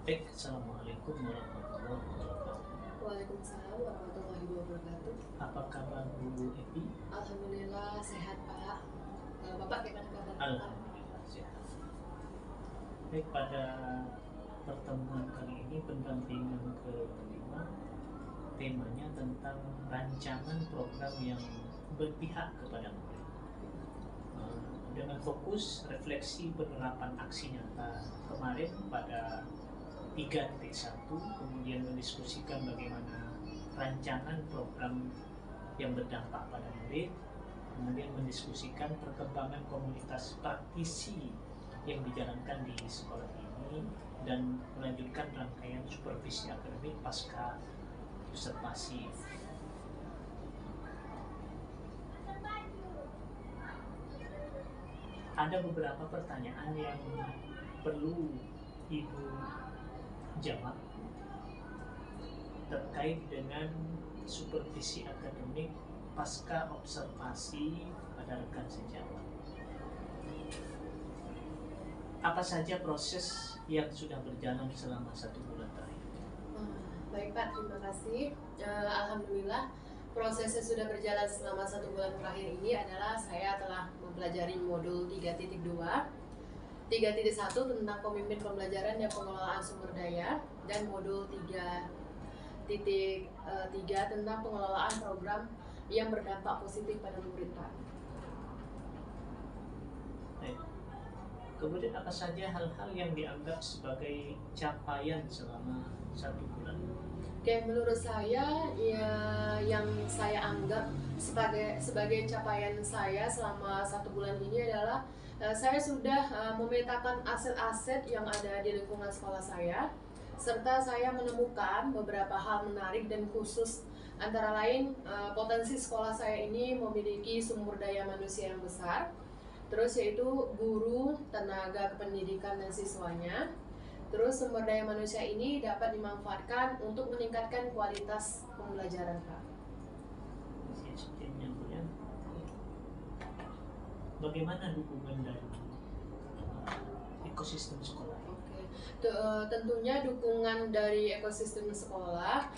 Baik, Assalamualaikum warahmatullahi wabarakatuh. Waalaikumsalam warahmatullahi wabarakatuh. Apa kabar Bu Evi? Alhamdulillah sehat Pak. Kalau Bapak gimana kabar Bapak? Alhamdulillah sehat. Baik, pada pertemuan kali ini pendampingan kelima, temanya tentang rancangan program yang berpihak kepada murid. Dengan fokus refleksi penerapan aksi nyata kemarin pada 3.1, kemudian mendiskusikan bagaimana rancangan program yang berdampak pada murid, kemudian mendiskusikan perkembangan komunitas praktisi yang dijalankan di sekolah ini, dan melanjutkan rangkaian supervisi akademik pasca observasi. Ada beberapa pertanyaan yang perlu Ibu jawab terkait dengan supervisi akademik pasca observasi pada rekan sejawat. Apa saja proses yang sudah berjalan selama 1 bulan terakhir? Baik Pak, terima kasih. Alhamdulillah prosesnya sudah berjalan selama 1 bulan terakhir ini adalah saya telah mempelajari modul 3.2, 3.1 tentang pemimpin pembelajaran dan pengelolaan sumber daya, dan modul 3.3 tentang pengelolaan program yang berdampak positif pada murid Pak. Baik. Kemudian apa saja hal-hal yang dianggap sebagai capaian selama 1 bulan? Oke, menurut saya ya, yang saya anggap sebagai capaian saya selama 1 bulan ini adalah saya sudah memetakan aset-aset yang ada di lingkungan sekolah saya, serta saya menemukan beberapa hal menarik dan khusus, antara lain potensi sekolah saya ini memiliki sumber daya manusia yang besar, terus yaitu guru, tenaga kependidikan, dan siswanya. Terus sumber daya manusia ini dapat dimanfaatkan untuk meningkatkan kualitas pembelajaran Pak. Bagaimana dukungan dari ekosistem sekolah? Oke, tentunya dukungan dari ekosistem sekolah,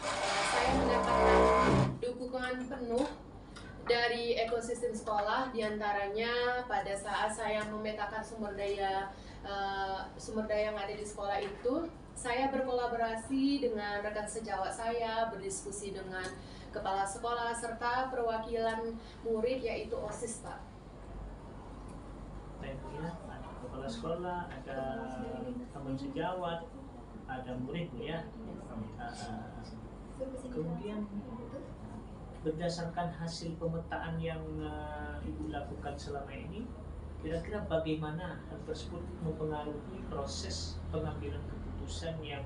saya mendapatkan dukungan penuh dari ekosistem sekolah, diantaranya pada saat saya memetakan sumber daya yang ada di sekolah itu, saya berkolaborasi dengan rekan sejawat saya, berdiskusi dengan kepala sekolah serta perwakilan murid, yaitu OSIS Pak. Baik, ya, ada kepala sekolah, ada teman sejawat, ada murid, ya. Kemudian berdasarkan hasil pemetaan yang Ibu lakukan selama ini, kira-kira bagaimana hal tersebut mempengaruhi proses pengambilan keputusan yang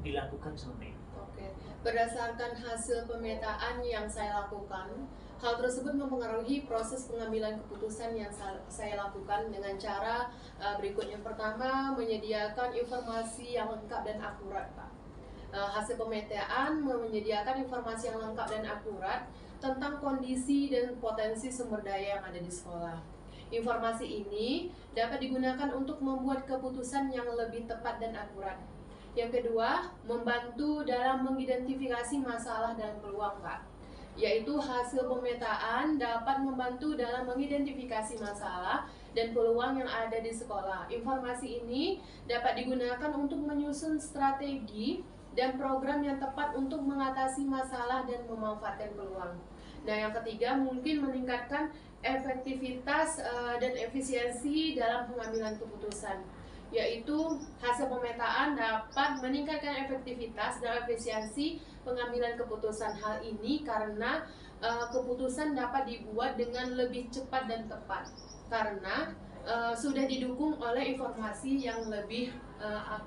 dilakukan selama ini? Oke, berdasarkan hasil pemetaan yang saya lakukan, hal tersebut mempengaruhi proses pengambilan keputusan yang saya lakukan dengan cara berikut. Yang pertama, menyediakan informasi yang lengkap dan akurat Pak. Hasil pemetaan menyediakan informasi yang lengkap dan akurat tentang kondisi dan potensi sumber daya yang ada di sekolah. Informasi ini dapat digunakan untuk membuat keputusan yang lebih tepat dan akurat. Yang kedua, membantu dalam mengidentifikasi masalah dan peluang Pak, yaitu hasil pemetaan dapat membantu dalam mengidentifikasi masalah dan peluang yang ada di sekolah. Informasi ini dapat digunakan untuk menyusun strategi dan program yang tepat untuk mengatasi masalah dan memanfaatkan peluang. Nah, yang ketiga, mungkin meningkatkan efektivitas dan efisiensi dalam pengambilan keputusan, yaitu hasil pemetaan dapat meningkatkan efektivitas dan efisiensi pengambilan keputusan. Hal ini karena keputusan dapat dibuat dengan lebih cepat dan tepat, karena sudah didukung oleh informasi yang lebih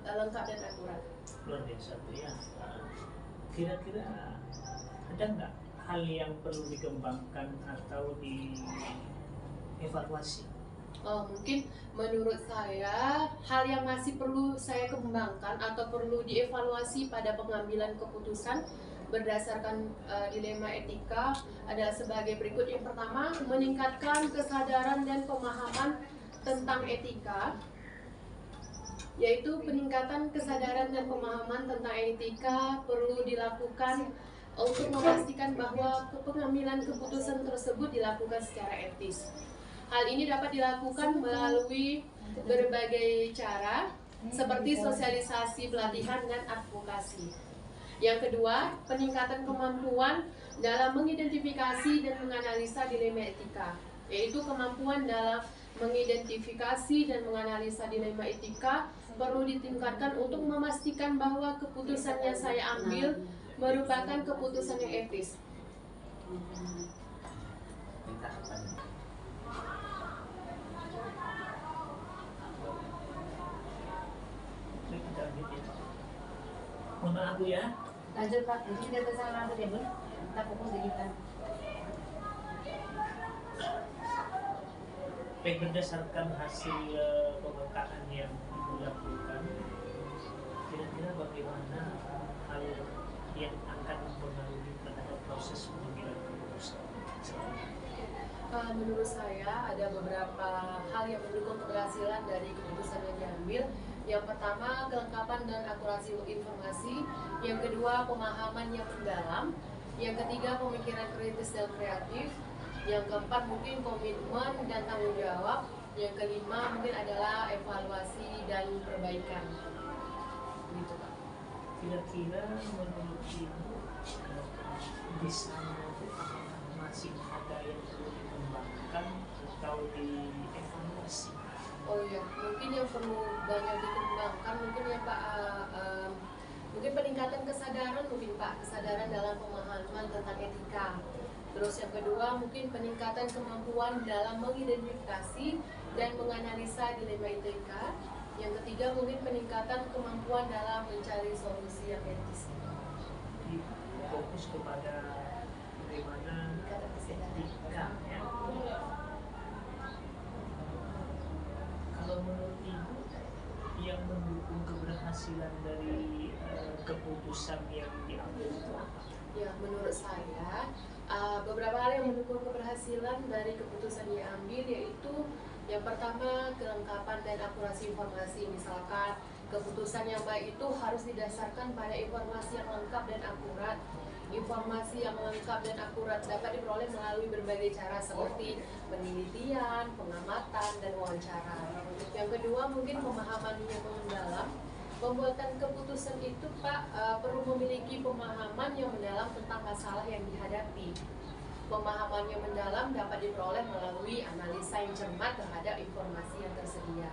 lengkap dan akurat. Luar biasa, ya. Kira-kira ada nggak hal yang perlu dikembangkan atau dievaluasi? Mungkin menurut saya hal yang masih perlu saya kembangkan atau perlu dievaluasi pada pengambilan keputusan berdasarkan dilema etika adalah sebagai berikut. Yang pertama, meningkatkan kesadaran dan pemahaman tentang etika. yaitu peningkatan kesadaran dan pemahaman tentang etika perlu dilakukan untuk memastikan bahwa pengambilan keputusan tersebut dilakukan secara etis. Hal ini dapat dilakukan melalui berbagai cara seperti sosialisasi, pelatihan, dan advokasi. Yang kedua, peningkatan kemampuan dalam mengidentifikasi dan menganalisa dilema etika, yaitu kemampuan dalam mengidentifikasi dan menganalisa dilema etika perlu ditingkatkan untuk memastikan bahwa keputusan yang saya ambil merupakan keputusan yang etis. Mohon maaf Bu ya. Lanjut Pak, ini kita sama lanjut ya Bu. Kita fokus di kita. Baik, berdasarkan hasil pemetaan yang Ibu lakukan, kira-kira bagaimana hal yang akan mempengaruhi terhadap proses pengambilan keputusan? Menurut saya ada beberapa hal yang mendukung keberhasilan dari keputusan yang diambil. Yang pertama, kelengkapan dan akurasi informasi. Yang kedua, pemahaman yang mendalam. Yang ketiga, pemikiran kritis dan kreatif. Yang keempat, mungkin komitmen dan tanggung jawab. Yang kelima, mungkin adalah evaluasi dan perbaikan. Gitu Pak. Kira-kira menurut Ibu desain itu masih ada yang perlu dikembangkan atau dievaluasi? Oh iya, mungkin yang perlu banyak dikembangkan mungkin ya Pak, mungkin peningkatan kesadaran mungkin Pak, kesadaran dalam pemahaman tentang etika. Terus yang kedua mungkin peningkatan kemampuan dalam mengidentifikasi dan menganalisa dilema etika. Yang ketiga mungkin peningkatan kemampuan dalam mencari solusi yang etis. Jadi fokus kepada bagaimana etika ya. Kalau menurut Ibu yang mendukung keberhasilan dari keputusan yang diambil itu apa? Ya, menurut saya beberapa hal yang mendukung keberhasilan dari keputusan yang diambil yaitu yang pertama kelengkapan dan akurasi informasi. Misalkan keputusan yang baik itu harus didasarkan pada informasi yang lengkap dan akurat. Informasi yang lengkap dan akurat dapat diperoleh melalui berbagai cara seperti penelitian, pengamatan, dan wawancara. Yang kedua mungkin pemahaman yang mendalam. Pembuatan keputusan itu Pak perlu memiliki pemahaman yang mendalam tentang masalah yang dihadapi. Pemahaman yang mendalam dapat diperoleh melalui analisa yang cermat terhadap informasi yang tersedia.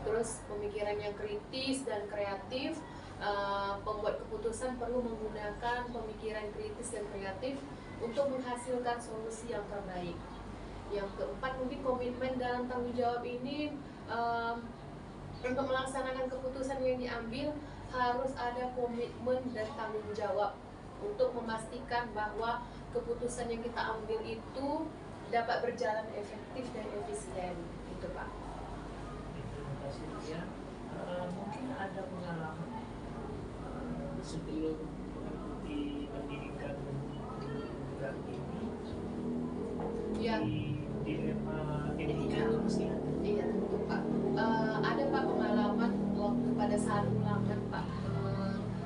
Terus pemikiran yang kritis dan kreatif. Pembuat keputusan perlu menggunakan pemikiran kritis dan kreatif untuk menghasilkan solusi yang terbaik. Yang keempat mungkin komitmen dalam tanggung jawab ini. Untuk melaksanakan keputusan yang diambil harus ada komitmen dan tanggung jawab untuk memastikan bahwa keputusan yang kita ambil itu dapat berjalan efektif dan efisien. Itu Pak. Terima kasih ya. Mungkin ada pengalaman sebelum mengikuti pendidikan program ini Ya. di dilema etika itu mesti ada. Iya tentu Pak. Ada Pak pengalaman waktu pada saat ulangan Pak.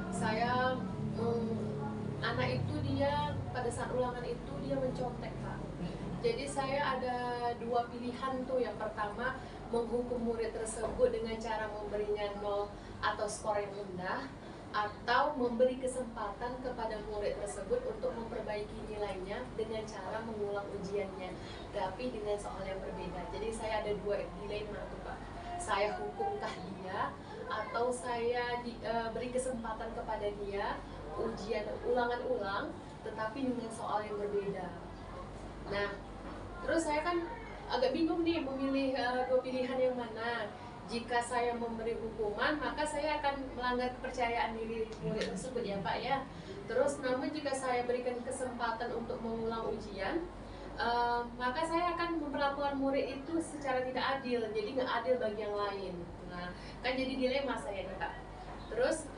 Saya anak itu dia pada saat ulangan itu dia mencontek Pak. Jadi saya ada dua pilihan tuh. Yang pertama menghukum murid tersebut dengan cara memberinya 0 atau skor yang rendah, atau memberi kesempatan kepada murid tersebut untuk memperbaiki nilainya dengan cara mengulang ujiannya, tapi dengan soal yang berbeda. Jadi saya ada dua dilema tuh Pak. Saya hukumkah dia atau saya beri kesempatan kepada dia ujian ulangan ulang, tetapi dengan soal yang berbeda. Nah, terus saya kan agak bingung nih memilih dua pilihan yang mana. Jika saya memberi hukuman, maka saya akan melanggar kepercayaan diri murid tersebut ya Pak ya. Terus namun jika saya berikan kesempatan untuk mengulang ujian, maka saya akan memperlakukan murid itu secara tidak adil, jadi nggak adil bagi yang lain. Nah, kan jadi dilema saya nih Pak. Terus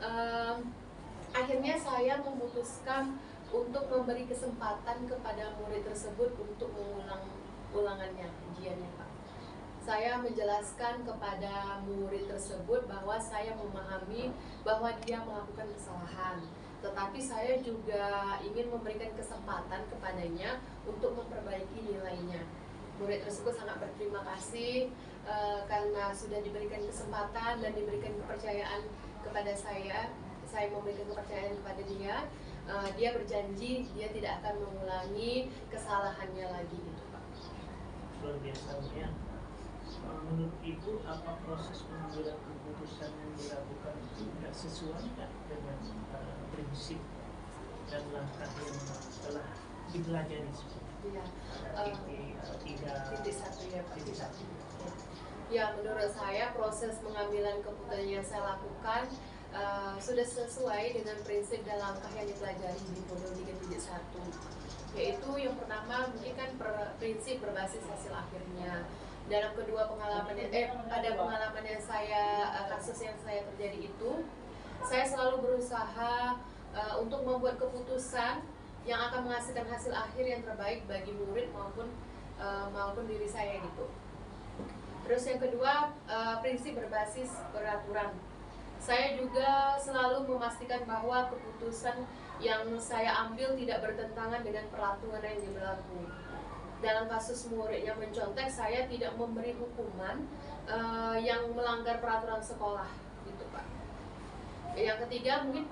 akhirnya saya memutuskan untuk memberi kesempatan kepada murid tersebut untuk mengulang ulangannya, ujiannya Pak. saya menjelaskan kepada murid tersebut bahwa saya memahami bahwa dia melakukan kesalahan, tetapi saya juga ingin memberikan kesempatan kepadanya untuk memperbaiki nilainya. Murid tersebut sangat berterima kasih karena sudah diberikan kesempatan dan diberikan kepercayaan kepada saya. Saya memberikan kepercayaan kepada dia. Dia berjanji dia tidak akan mengulangi kesalahannya lagi, gitu Pak. Luar biasa ya. Menurut Ibu, apa proses pengambilan keputusan yang dilakukan itu tidak sesuai nggak dengan prinsip dan langkah yang telah dipelajari? Iya. Titik satu ya Pak. Titik satu. Ya, menurut saya proses pengambilan keputusan yang saya lakukan sudah sesuai dengan prinsip dan langkah yang dipelajari di modul 3.1, yaitu yang pertama mungkin kan prinsip berbasis hasil akhirnya. Dalam kedua pada pengalaman yang saya kasus yang saya terjadi itu, saya selalu berusaha untuk membuat keputusan yang akan menghasilkan hasil akhir yang terbaik bagi murid maupun diri saya gitu. Terus yang kedua, prinsip berbasis peraturan. Saya juga selalu memastikan bahwa keputusan yang saya ambil tidak bertentangan dengan peraturan yang berlaku. Dalam kasus murid yang mencontek, saya tidak memberi hukuman yang melanggar peraturan sekolah, gitu Pak. Yang ketiga mungkin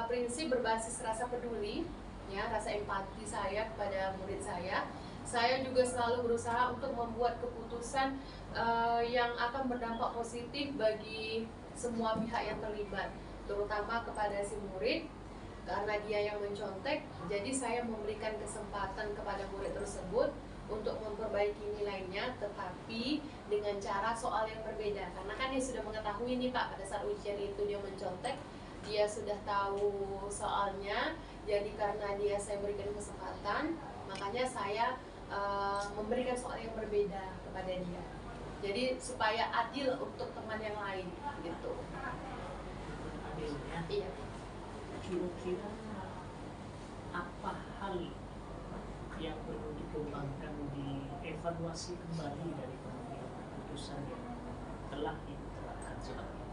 prinsip berbasis rasa peduli, ya, rasa empati saya kepada murid saya. Saya juga selalu berusaha untuk membuat keputusan yang akan berdampak positif bagi semua pihak yang terlibat, terutama kepada si murid karena dia yang mencontek. Jadi saya memberikan kesempatan kepada murid tersebut untuk memperbaiki nilainya, tetapi dengan cara soal yang berbeda. Karena kan dia sudah mengetahui nih Pak, pada saat ujian itu dia mencontek, dia sudah tahu soalnya. Jadi karena saya berikan kesempatan, makanya saya memberikan soal yang berbeda kepada dia. Jadi supaya adil untuk teman yang lain, gitu. Adil ya. Iya. Kira-kira apa hal yang perlu dikembangkan, dievaluasi kembali dari pengambilan keputusan yang telah diterapkan selama ini?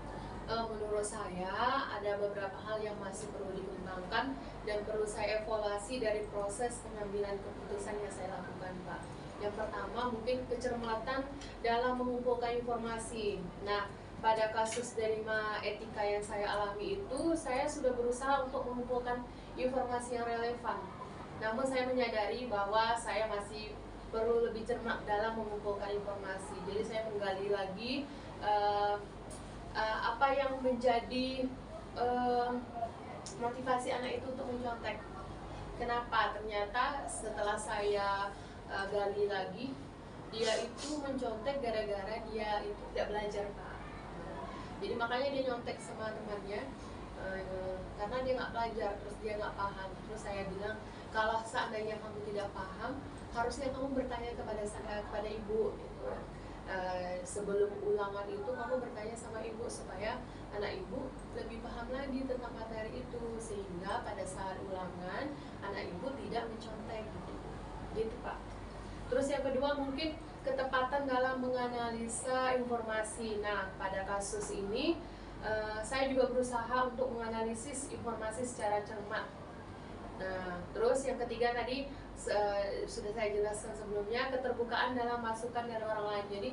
Menurut saya ada beberapa hal yang masih perlu dikembangkan dan perlu saya evaluasi dari proses pengambilan keputusan yang saya lakukan, Pak. Yang pertama mungkin kecermatan dalam mengumpulkan informasi. Nah, pada kasus derima etika yang saya alami itu, saya sudah berusaha untuk mengumpulkan informasi yang relevan. Namun saya menyadari bahwa saya masih perlu lebih cermat dalam mengumpulkan informasi. Jadi saya menggali lagi apa yang menjadi motivasi anak itu untuk mencontek. Kenapa? Ternyata setelah saya gali lagi, dia itu mencontek gara-gara dia itu tidak belajar, Pak. Jadi makanya dia nyontek sama temannya karena dia nggak belajar, terus dia nggak paham. Terus saya bilang, kalau seandainya kamu tidak paham, harusnya kamu bertanya kepada ibu, gitu. Sebelum ulangan itu kamu bertanya sama ibu supaya anak ibu lebih paham lagi tentang materi itu, sehingga pada saat ulangan anak ibu tidak mencontek, gitu Pak. Terus yang kedua mungkin ketepatan dalam menganalisa informasi. Nah, pada kasus ini saya juga berusaha untuk menganalisis informasi secara cermat. Nah, terus yang ketiga tadi sudah saya jelaskan sebelumnya, keterbukaan dalam masukan dari orang lain. Jadi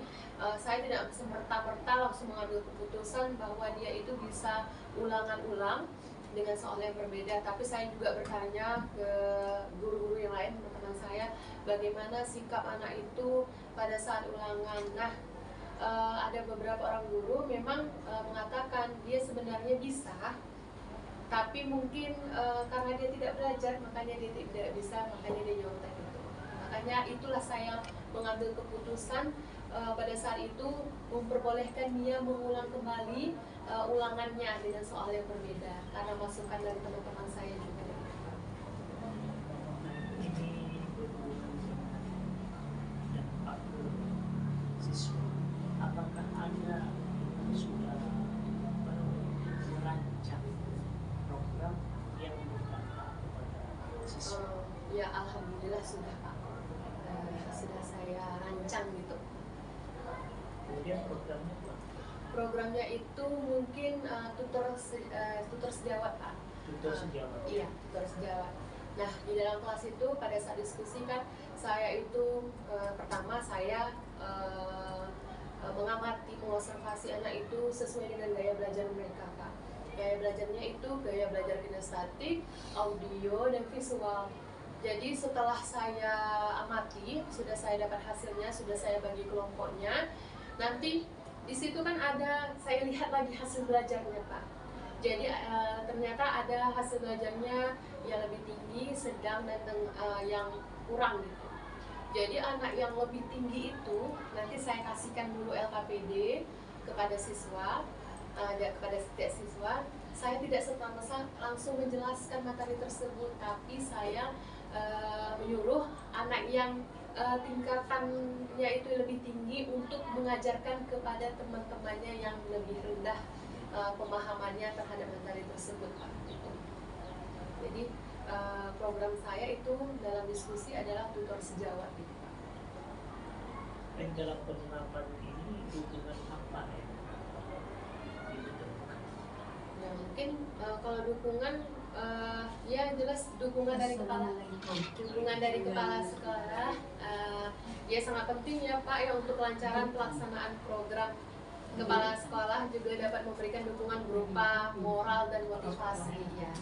saya tidak semerta-merta langsung mengambil keputusan bahwa dia itu bisa ulangan-ulang dengan soal yang berbeda, tapi saya juga bertanya ke guru-guru yang lain, teman-teman saya, bagaimana sikap anak itu pada saat ulangan. Nah, ada beberapa orang guru memang mengatakan dia sebenarnya bisa, tapi mungkin karena dia tidak belajar, makanya dia tidak bisa, makanya dia nyontek itu. Makanya itulah saya mengambil keputusan pada saat itu memperbolehkan dia mengulang kembali ulangannya dengan soal yang berbeda, karena masukan dari teman-teman saya juga. Ini berhubungan dengan dampak siswa. Apakah Anda sudah merancang program yang berdampak kepada siswa? Ya, alhamdulillah sudah Pak. Sudah saya rancang gitu. programnya itu mungkin tutor sejawat Pak. Tutor sejawat. Iya, tutor sejawat. Nah, di dalam kelas itu pada saat diskusi kan saya itu pertama saya mengamati, mengobservasi anak itu sesuai dengan gaya belajar mereka Pak. Gaya belajarnya itu gaya belajar kinestetik, audio, dan visual. Jadi setelah saya amati, sudah saya dapat hasilnya, sudah saya bagi kelompoknya. Nanti di situ kan ada, saya lihat lagi hasil belajarnya Pak. Jadi ternyata ada hasil belajarnya yang lebih tinggi, sedang, dan yang kurang gitu. Jadi anak yang lebih tinggi itu nanti saya kasihkan dulu LKPD kepada siswa, kepada setiap siswa. Saya tidak serta-merta langsung menjelaskan materi tersebut, tapi saya menyuruh anak yang tingkatannya itu lebih tinggi untuk mengajarkan kepada teman-temannya yang lebih rendah pemahamannya terhadap materi tersebut Pak. Jadi program saya itu dalam diskusi adalah tutor sejawat gitu Pak. Dan dalam penerapan ini dukungan apa ya? Ya mungkin kalau dukungan ya jelas dukungan dari kepala sekolah ya sangat penting ya Pak ya untuk kelancaran pelaksanaan program. Kepala sekolah juga dapat memberikan dukungan berupa moral dan motivasi ya.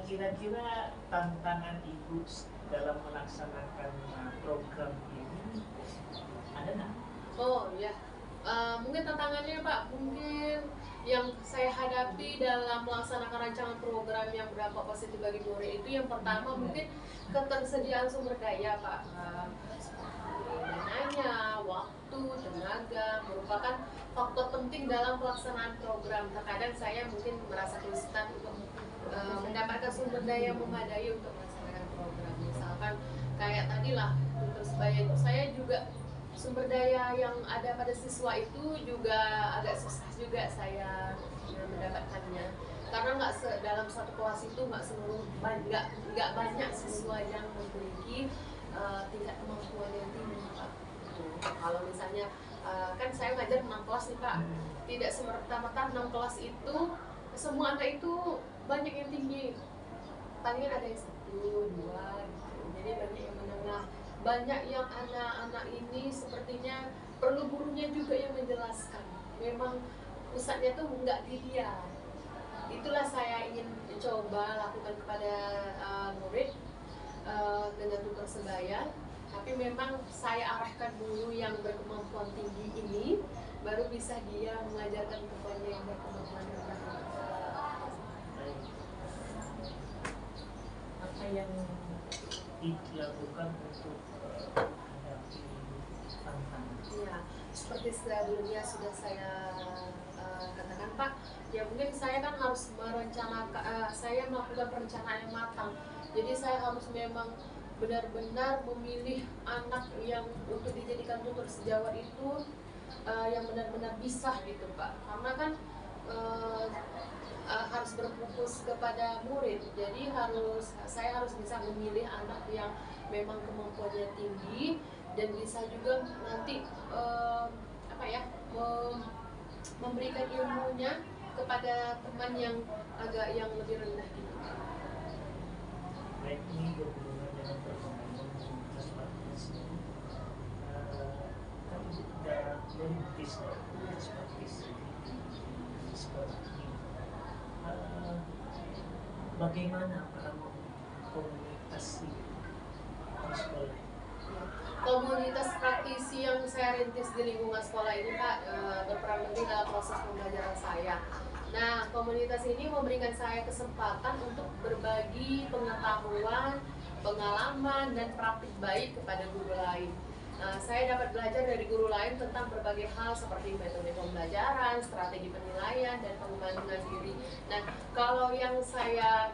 Kira-kira tantangan Ibu dalam melaksanakan program ini ada nggak? Oh ya, mungkin tantangannya Pak, mungkin yang saya hadapi dalam melaksanakan rancangan program yang berdampak positif bagi murid itu yang pertama mungkin ketersediaan sumber daya Pak. Dananya, waktu, tenaga merupakan faktor penting dalam pelaksanaan program. Terkadang saya mungkin merasa kesulitan untuk mendapatkan sumber daya memadai untuk melaksanakan program. Misalkan kayak tadi lah tutor sebaya itu saya juga sumber daya yang ada pada siswa itu juga agak susah juga saya mendapatkannya karena dalam satu kelas itu nggak banyak siswa yang memiliki tingkat kemampuan yang tinggi Pak. Kalau misalnya kan saya ngajar 6 kelas nih Pak, tidak semerta-merta 6 kelas itu semua anak itu banyak yang tinggi, palingan ada yang 1, 2 gitu. Jadi banyak yang menengah, banyak yang anak-anak ini sepertinya perlu gurunya juga yang menjelaskan. Memang pusatnya tuh nggak di dia. Itulah saya ingin coba lakukan kepada murid dengan tutor sebaya. Tapi memang saya arahkan dulu yang berkemampuan tinggi ini, baru bisa dia mengajarkan kepada yang berkemampuan rendah. Apa yang dilakukan untuk menghadapi tantangan? Ya, seperti sebelumnya sudah saya katakan Pak, ya mungkin saya kan harus merencanakan, saya melakukan perencanaan yang matang. Jadi saya harus memang benar-benar memilih anak yang untuk dijadikan tutor sejawat itu yang benar-benar bisa gitu Pak. Karena kan harus berfokus kepada murid, jadi saya harus bisa memilih anak yang memang kemampuannya tinggi dan bisa juga nanti memberikan ilmunya kepada teman yang lebih rendah gitu. Baik, ini berhubungan dengan perkembangan komunitas praktis. Kan sudah merintis komunitas praktis di sekolah ini. Bagaimana peran komunitas ini di sekolah? Komunitas praktisi yang saya rintis di lingkungan sekolah ini Pak berperan penting dalam proses pembelajaran saya. Nah, komunitas ini memberikan saya kesempatan untuk berbagi pengetahuan, pengalaman, dan praktik baik kepada guru lain. Saya dapat belajar dari guru lain tentang berbagai hal seperti metode pembelajaran, strategi penilaian, dan pengembangan diri. Nah, kalau yang saya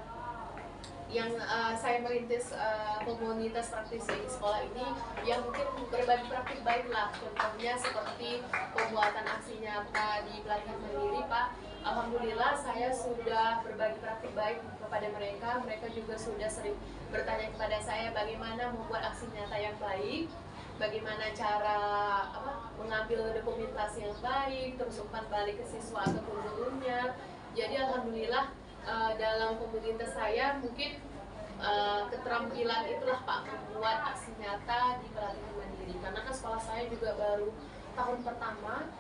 merintis komunitas praktisi di sekolah ini yang mungkin berbagi praktik baik lah, contohnya seperti pembuatan aksi nyata di pelatihan mandiri Pak. Alhamdulillah saya sudah berbagi praktik baik kepada mereka juga sudah sering bertanya kepada saya bagaimana membuat aksi nyata yang baik. bagaimana cara mengambil dokumentasi yang baik, terus umpan balik ke siswa ataupun gurunya. Jadi alhamdulillah dalam komunitas saya mungkin keterampilan itulah Pak membuat aksi nyata di pelatihan mandiri. Karena kan sekolah saya juga baru tahun pertama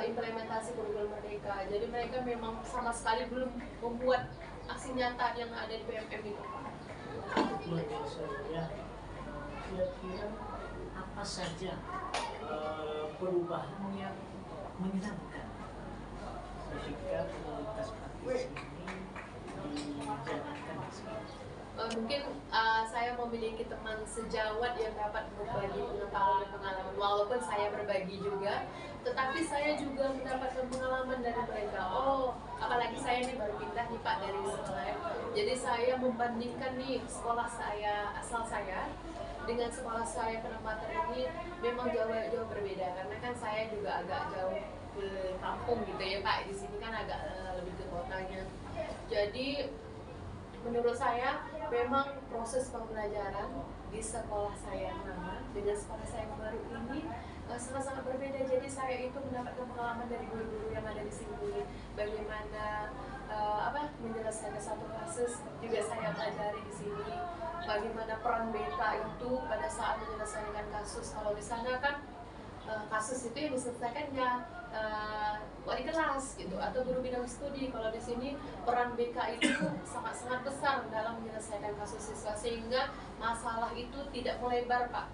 implementasi kurikulum merdeka. Jadi mereka memang sama sekali belum membuat aksi nyata yang ada di PMM itu Pak. Luar biasa ya. Kira-kira apa saja perubahan yang menyenangkan ketika komunitas praktisi ini dijalankan di sini? Mungkin saya memiliki teman sejawat yang dapat berbagi pengetahuan dan pengalaman. Walaupun saya berbagi juga, tetapi saya juga mendapatkan pengalaman dari mereka. Oh, apalagi saya ini baru pindah nih Pak dari sekolah. Jadi saya membandingkan nih sekolah saya, asal saya dengan sekolah saya penempatan ini memang jauh berbeda. Karena kan saya juga agak jauh ke kampung gitu ya Pak. Di sini kan agak lebih ke kotanya. Jadi menurut saya memang proses pembelajaran di sekolah saya yang lama dengan sekolah saya yang baru ini sangat-sangat berbeda. Jadi saya itu mendapatkan pengalaman dari guru-guru yang ada di sini, bagaimana menyelesaikan satu kasus juga saya pelajari di sini, bagaimana peran BK itu pada saat menyelesaikan kasus. Kalau di sana kan kasus itu yang diselesaikannya wali kelas gitu atau guru bidang studi. Kalau di sini peran BK itu sangat-sangat besar dalam menyelesaikan kasus siswa sehingga masalah itu tidak melebar Pak.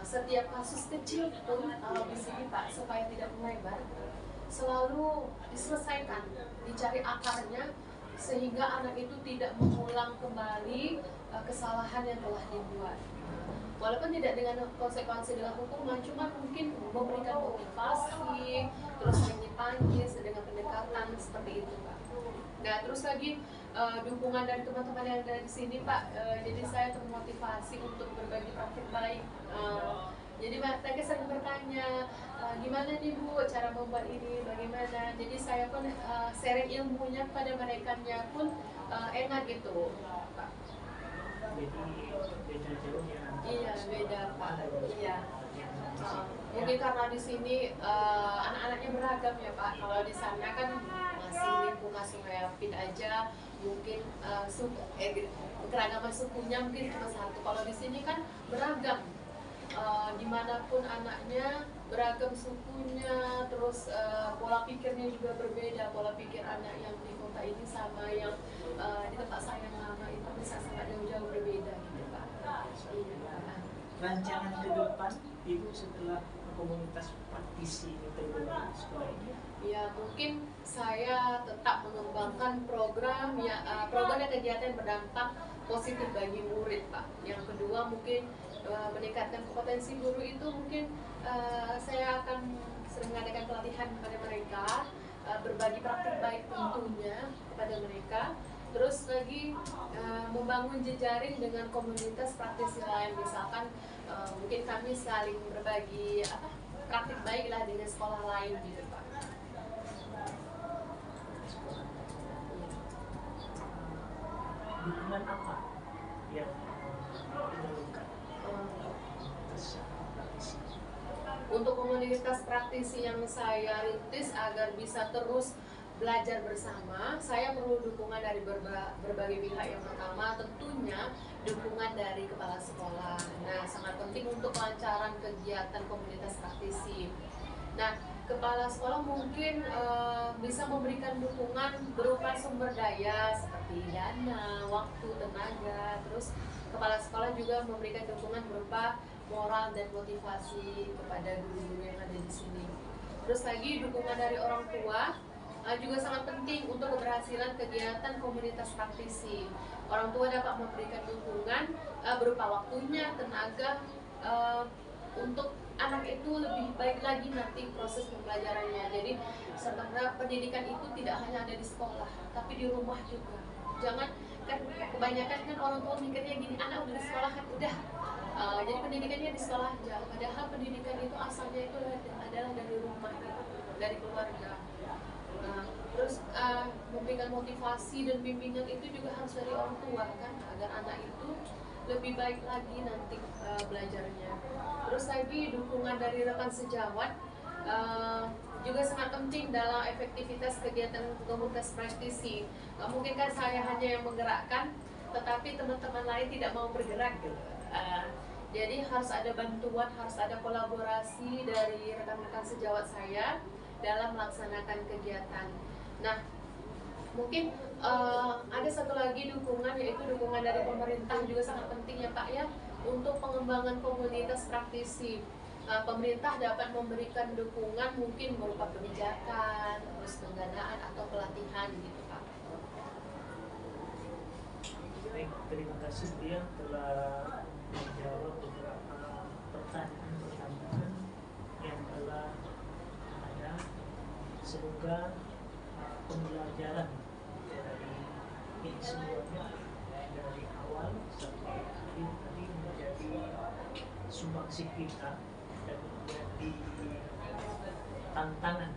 Setiap kasus kecil pun kalau di sini Pak supaya tidak melebar selalu diselesaikan, dicari akarnya sehingga anak itu tidak mengulang kembali kesalahan yang telah dibuat. Walaupun tidak dengan konsekuensi dengan hukuman, cuma mungkin memberikan motivasi, terus dipanggil dengan pendekatan seperti itu Pak. Nah terus lagi dukungan dari teman-teman yang ada di sini Pak, jadi saya termotivasi untuk berbagi praktik baik. Jadi mereka sering bertanya, gimana nih Bu cara membuat ini, bagaimana. Jadi saya pun sharing ilmunya kepada mereka pun enak gitu Pak. Jadi beda jauh ya. Iya beda Pak. Iya. Mungkin karena di sini anak-anaknya beragam ya Pak. Kalau di sana kan masih lingkungan Sungai Apit aja, mungkin keragaman sukunya mungkin cuma satu. Kalau di sini kan beragam. Dimanapun anaknya beragam sukunya, terus pola pikirnya juga berbeda. Pola pikir anak yang di kota ini sama yang di tempat saya yang lama itu bisa sangat jauh-jauh berbeda gitu Pak. Rancangan ke depan Ibu setelah komunitas praktisi ini terbentuk di sekolah ini? Ya mungkin saya tetap mengembangkan program dan kegiatan yang berdampak positif bagi murid Pak. Yang kedua mungkin meningkatkan kompetensi guru itu mungkin saya akan sering mengadakan pelatihan kepada mereka, berbagi praktik baik tentunya kepada mereka. Terus lagi membangun jejaring dengan komunitas praktisi lain, misalkan mungkin kami saling berbagi praktik baik lah dengan sekolah lain gitu Pak. Dukungan apa yang diperlukan untuk komunitas praktisi yang saya rintis agar bisa terus belajar bersama, saya perlu dukungan dari berbagai pihak. Yang pertama tentunya dukungan dari kepala sekolah. Nah, sangat penting untuk kelancaran kegiatan komunitas praktisi. Nah, kepala sekolah mungkin bisa memberikan dukungan berupa sumber daya seperti dana, waktu, tenaga. Terus kepala sekolah juga memberikan dukungan berupa moral dan motivasi kepada guru-guru yang ada di sini. Terus lagi dukungan dari orang tua juga sangat penting untuk keberhasilan kegiatan komunitas praktisi. Orang tua dapat memberikan dukungan berupa waktunya, tenaga untuk anak itu lebih baik lagi nanti proses pembelajarannya. Jadi serta pendidikan itu tidak hanya ada di sekolah, tapi di rumah juga. Jangan kan kebanyakan kan orang tua mikirnya gini, anak udah di sekolah kan udah. Jadi pendidikannya di sekolah aja. Padahal pendidikan itu asalnya itu adalah dari rumah, dari keluarga. Terus memberikan motivasi dan bimbingan itu juga harus dari orang tua kan, agar anak itu lebih baik lagi nanti belajarnya. Terus lagi dukungan dari rekan sejawat juga sangat penting dalam efektivitas kegiatan komunitas praktisi. Gak mungkin kan saya hanya yang menggerakkan, tetapi teman-teman lain tidak mau bergerak gitu. Jadi harus ada bantuan, harus ada kolaborasi dari rekan-rekan sejawat saya dalam melaksanakan kegiatan. Nah, mungkin ada satu lagi dukungan, yaitu dukungan dari pemerintah juga sangat penting ya Pak ya, untuk pengembangan komunitas praktisi. Pemerintah dapat memberikan dukungan mungkin berupa kebijakan, terus pendanaan atau pelatihan gitu Pak. Baik, terima kasih dia telah menjawab beberapa pertanyaan yang telah ada. Semoga pembelajaran dari ini semuanya dari awal sampai akhir tadi menjadi sumbangsi kita dan menjadi tantangan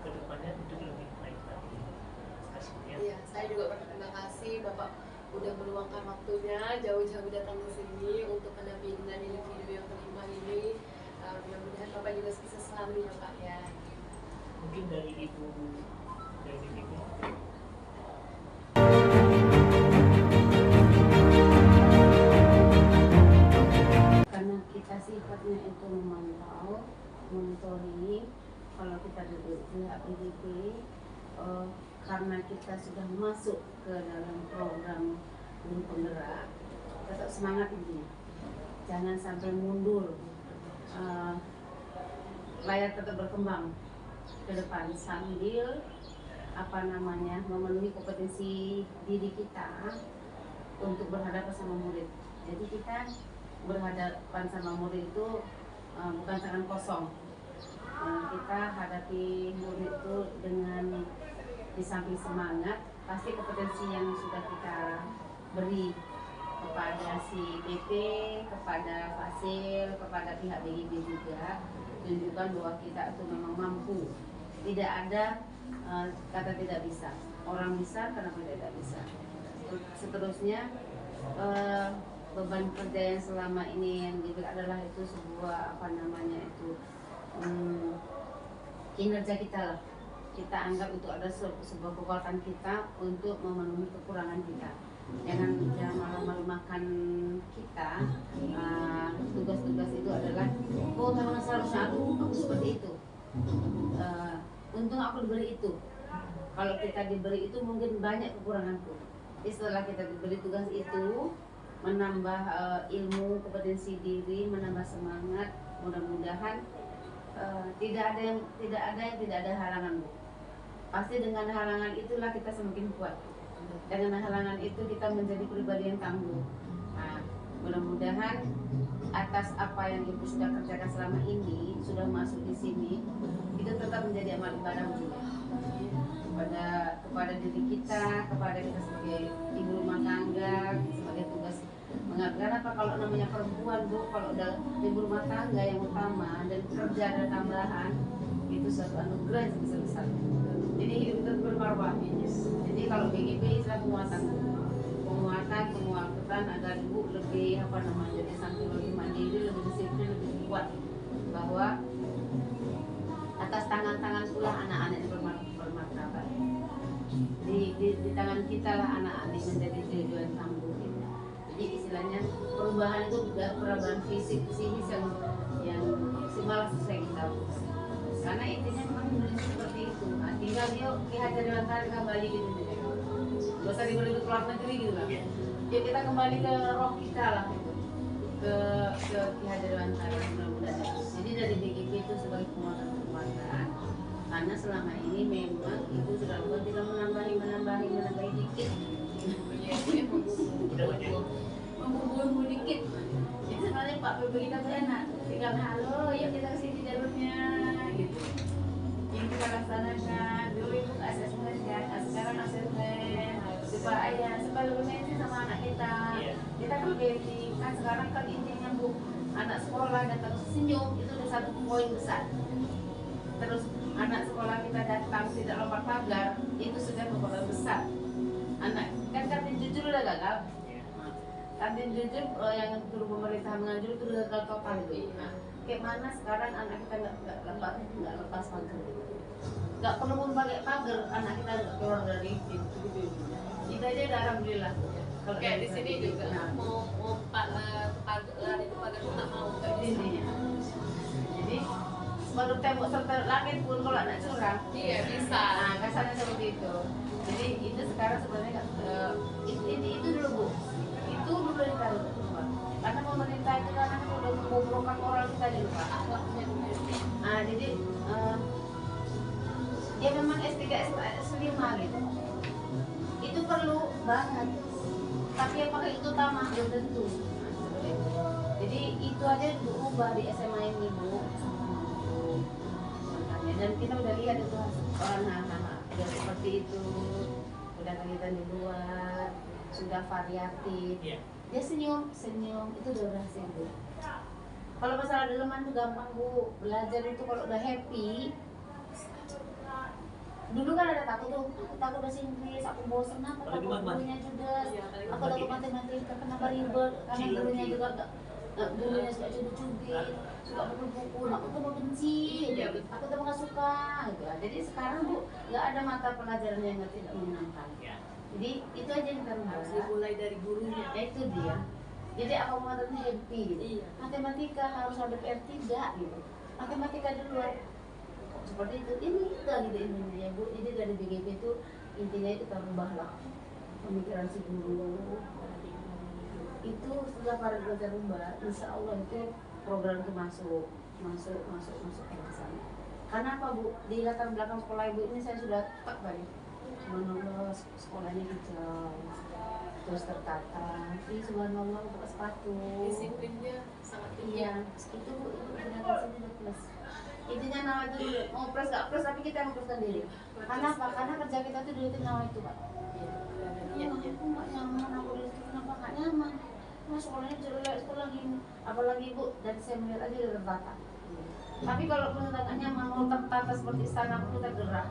ke depannya untuk lebih baik lagi. Terima kasih ya. Iya, saya juga berterima kasih Bapak udah meluangkan waktunya jauh-jauh datang ke sini untuk pendampingan individu yang kelima ini. Mudah-mudahan Bapak juga bisa selalu ya Pak ya. Mungkin dari Ibu dari Ibu. Karena kita sifatnya itu memantau, monitoring. Kalau kita duduk di APDP, karena kita sudah masuk ke dalam program Link Penggerak, tetap semangat intinya. Jangan sampai mundur. Layar tetap berkembang ke depan sambil memenuhi kompetensi diri kita untuk berhadapan sama murid. Jadi kita berhadapan sama murid itu bukan tangan kosong. Kita hadapi murid itu dengan di samping semangat, pasti kompetensi yang sudah kita beri kepada si BP, kepada Fasil, kepada pihak BGB juga menunjukkan bahwa kita itu memang mampu. Tidak ada kata tidak bisa. Orang bisa, kenapa tidak bisa? Seterusnya beban kerja yang selama ini yang diberi adalah itu sebuah kinerja kita lah. Kita anggap itu ada sebuah kekuatan kita untuk memenuhi kekurangan kita. Jangan malu-malu makan kita. Tugas-tugas itu adalah memang seharusnya aku seperti itu. Untung aku diberi itu. Kalau kita diberi itu mungkin banyak kekuranganku. Setelah kita diberi tugas itu, menambah ilmu, kompetensi diri, menambah semangat. Mudah-mudahan tidak ada halangan, Bu. Pasti dengan halangan itulah kita semakin kuat. Dengan halangan itu kita menjadi pribadi yang tangguh. Nah, mudah-mudahan atas apa yang Ibu sudah kerjakan selama ini, sudah masuk di sini, itu tetap menjadi amal ibadah juga kepada diri kita, kepada kita sebagai ibu rumah tangga, sebagai tugas mengabdi. Apa kalau namanya perempuan, Bu, kalau udah ibu rumah tangga yang utama dan kerja ada tambahan, itu suatu anugerah yang besar-besar. Jadi hidup kita bermarwah. Jadi kalau BGP istilah penguatan agar ibu lebih jadi sampai lebih mandiri, lebih disiplin, lebih kuat, bahwa atas tangan-tangan itulah anak-anak yang bermartabat. Di tangan kita lah anak-anak menjadi tujuan tangguh. Jadi istilahnya perubahan itu juga perubahan fisik, psikis yang malah selesai kita. Karena intinya memang Indonesia seperti itu. Nah, tinggal yuk Ki Hajar Dewantara kembali gitu. Gak usah ribet-ribet keluar negeri gitu lah. Yuk kita kembali ke roh kita lah gitu. Ke Ki Hajar Dewantara mudah-mudahan. Jadi dari BGP itu sebagai penguatan. Karena selama ini memang Ibu sudah tidak menambahi dikit. Membubur dikit. Jadi sebenarnya Pak PB kita tuh enak. Tinggal halo, yuk kita kesini jalurnya gitu. Yang kita laksanakan dulu Ibu asesmen kan, sekarang asesmen supaya lebih mensi sama anak kita. Kita kan kan sekarang kan intinya Bu, anak sekolah datang senyum itu udah satu poin besar. Terus anak sekolah kita datang tidak lompat pagar, itu sudah beberapa besar. Anak kan jujur udah gagal. kantin jujur yang guru pemerintah mengajar itu udah gagal total itu. Nah, kayak mana sekarang anak kita nggak lepas pagar, nggak perlu pun pakai pagar, anak kita nggak keluar dari pintu gitu. Itu aja udah alhamdulillah. Kalau Kayak di sini juga nah, mau lari ke pagar tuh nggak mau kayak di sini. Jadi baru tembok serta langit pun kalau anak curang. Iya bisa. Nah, kasarnya seperti itu. Jadi itu sekarang sebenarnya itu dulu Bu. Itu dulu ditaruh Pak. Karena pemerintah itu kan udah mengobrolkan moral kita di luar. Nah, jadi ya memang S3 S5 gitu. Itu perlu banget. Tapi yang paling utama belum tentu. Jadi itu aja berubah di SMA ini Bu. Dan kita udah lihat itu orang anak-anak udah seperti itu, udah kegiatan di luar, sudah variatif. Dia senyum itu udah berhasil Bu. Kalau masalah daleman tuh gampang Bu, belajar itu kalau udah happy. Dulu kan ada takut tuh, aku takut bahasa Inggris, aku bosan, aku takut gurunya juga, aku takut matematika, kenapa ribet, karena gurunya juga gurunya suka cubit-cubit, suka pukul buku, aku tuh mau benci, aku tuh nggak suka, gitu. Jadi sekarang Bu, nggak ada mata pelajaran yang tidak menyenangkan. Jadi itu aja yang kita harus dimulai dari gurunya. Ya itu dia. Jadi apa matematika happy gitu. Matematika harus ada PR3 gitu. Matematika dulu seperti itu. Ini kita gitu intinya ya Bu. Jadi dari BGP itu intinya kita rubahlah pemikiran si guru. Itu setelah para belajar rubah, insya Allah itu program itu masuk ke sana. Karena apa Bu? Di latar belakang sekolah Ibu ini saya sudah tak banyak menolong sekolahnya hijau, terus tertata, subhanallah buka sepatu, Disiplinnya sangat tinggi. Iya, itu Bu, itu ternyata sini udah plus. Intinya nawa itu mau plus gak plus tapi kita mau plus sendiri. Karena apa? Karena kerja kita tuh dulu itu nawa itu Pak. Iya, aku nggak nyaman, aku dulu itu kenapa nggak nyaman? Nah, sekolahnya jelek, sekolah gini. Apalagi Bu, dan saya melihat aja udah tertata. Tapi kalau menurut nyaman mau tertata seperti istana pun tergerak.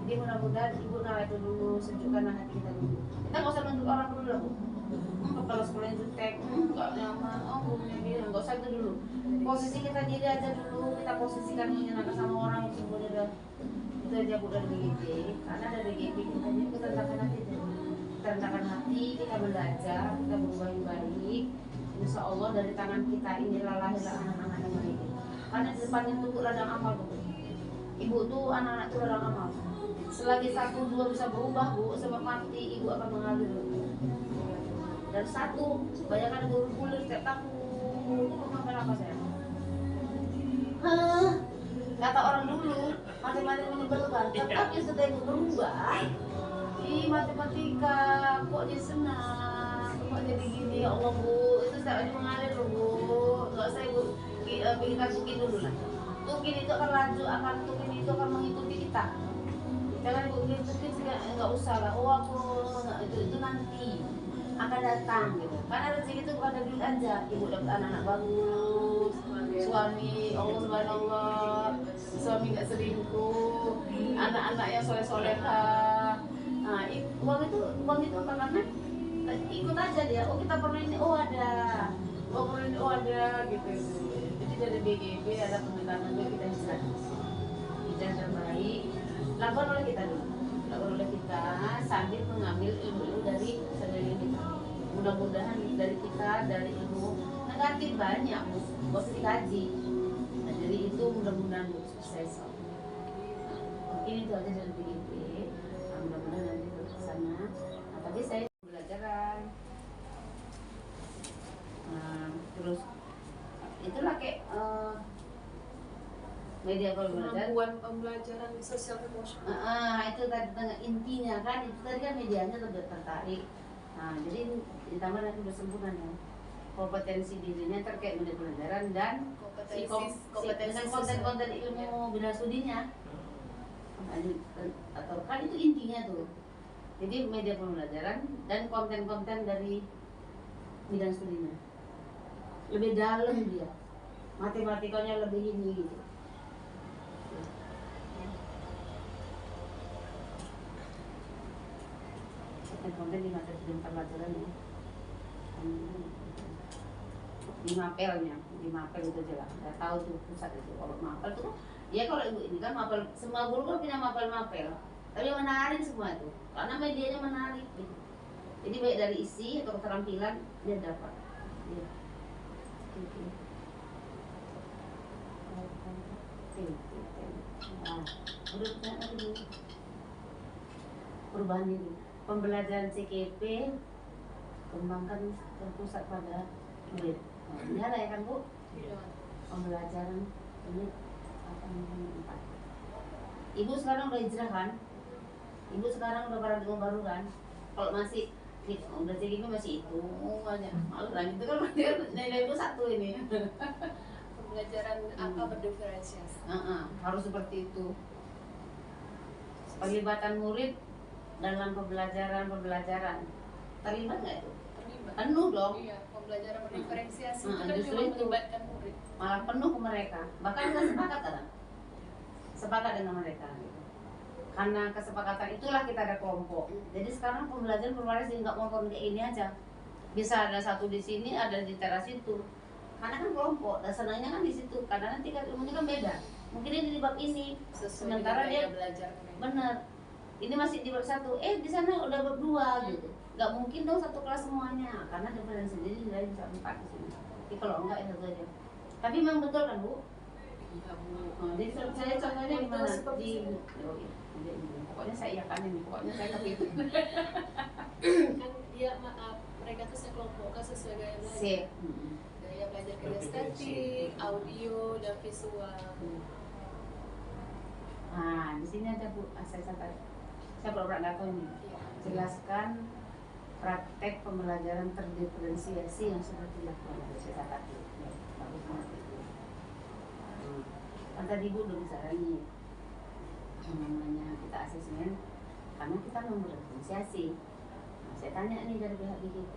Jadi mudah-mudahan Ibu nawa itu dulu, sejukkan hati kita dulu. Kita nggak usah nunjuk orang dulu lah Bu. Kalau sekolahnya jutek, nggak nyaman, gurunya bilang, nggak usah itu dulu. Posisi kita diri aja dulu, kita posisikan menyenangkan sama orang semuanya udah itu aja Bu dari BGP. Karena dari BGP kita jadi kita rendahkan hati dulu. Kita rendahkan hati, kita belajar, kita berubah yang baik. Insya Allah dari tangan kita inilah lahirlah anak-anak yang baik. Karena di depan itu ladang amal Bu. Ibu tuh anak-anak tuh ladang amal. Selagi 1-2 bisa berubah Bu, sebab mati Ibu akan mengalir. Dan 1, bayangkan guru kuliah setiap tahun, itu makan apa saya? Kata orang dulu, matematika menyebalkan, tetapi setelah Ibu berubah, di matematika kok jadi senang, kok jadi gini, ya Allah Bu, itu setiap hari mengalir loh Bu, nggak usah Ibu bikinkan tukin dulu lah. Tukin itu akan laju, tukin itu akan mengikuti kita. Jangan Ibu bikin tukin nggak usah lah, aku itu nanti akan datang gitu. Karena rezeki itu bukan dari duit aja. Ibu dapat anak-anak bagus, suami, Allah subhanallah, suami nggak selingkuh, anak-anak yang soleh-solehah. Nah, uang itu apa? Karena ikut aja dia. Oh kita perlu ini, oh ada, perlu ini, oh ada gitu. Jadi dari BGB ada pemerintahan juga kita bisa. Kita terbaik, lakukan oleh kita dulu. Oleh kita sambil mengambil ilmu dari sekeliling kita. Mudah-mudahan dari kita, dari ilmu negatif banyak Bu, gak usah dikaji. Nah, jadi itu mudah-mudahan Bu sukses. Mungkin itu aja dari BGP. Nah, mudah-mudahan nanti ke sana. Nah, tadi saya belajaran. Nah, terus itulah kayak media kemampuan pembelajaran sosial emosional. Itu tadi intinya kan, itu tadi kan medianya lebih tertarik. Nah, jadi ditambah nanti udah sempurna ya kompetensi dirinya terkait media pelajaran dan kompetensi konten-konten ilmu bidang studinya. Atau kan itu intinya tuh. Jadi media pembelajaran dan konten-konten dari bidang studinya lebih dalam dia, matematikanya lebih ini gitu. Konten di materi pembelajaran ya. di Mapel itu jelas, nggak tahu tuh pusat itu. Kalau Mapel tuh, ya kalau ibu ini kan Mapel, semua guru kan punya Mapel, tapi menarik semua itu, karena medianya menarik gitu. Jadi baik dari isi atau keterampilan dia dapat. Ya. Nah, berikutnya lagi perubahan diri, pembelajaran CKP kembangkan terpusat pada murid. Ini ada ya kan Bu? Iya. Pembelajaran ini apa namanya? Ibu sekarang udah hijrah kan? Ibu sekarang udah paradigma baru kan? Kalau masih udah CKP masih itu banyak malu lagi itu kan nilai ibu satu ini. Pembelajaran apa berdiferensiasi. Harus seperti itu. Pelibatan murid dalam pembelajaran terlibat nggak itu? Terlibat. Penuh dong. Iya, pembelajaran berdiferensiasi itu kan Justru juga itu. melibatkan murid. Malah penuh ke mereka. Bahkan saya sepakat dengan mereka. Karena kesepakatan itulah kita ada kelompok. Jadi sekarang pembelajaran bervariasi, nggak mau kayak ini aja. Bisa ada satu di sini, ada di teras itu. Karena kan kelompok, dan senangnya kan di situ. Karena nanti kan ilmunya kan beda. Mungkin ini di bab ini, sementara dia belajar bener. Ini masih di bab 1, di sana udah bab 2 gitu. Nggak mungkin dong satu kelas semuanya, karena diferensi sendiri nilai bisa 4 di sini. Tapi kalau enggak ya satu aja. Tapi memang betul kan Bu? Iya Bu. Jadi saya contohnya di mana? Pokoknya saya iyakan ini, pokoknya saya kepikir. Kan dia mereka tuh saya kelompokkan sesuai gaya belajar. Sip. Gaya belajar kinestetik, audio, dan visual. Nah, di sini ada Bu, saya pernah nggak tahu nih. Iya. Jelaskan praktek pembelajaran terdiferensiasi yang sudah dilakukan oleh saya tadi. Bagus banget itu. Kan tadi Bu udah bicara nih, yang namanya kita asesmen, karena kita mau berdiferensiasi. Nah, saya tanya nih dari pihak BKT,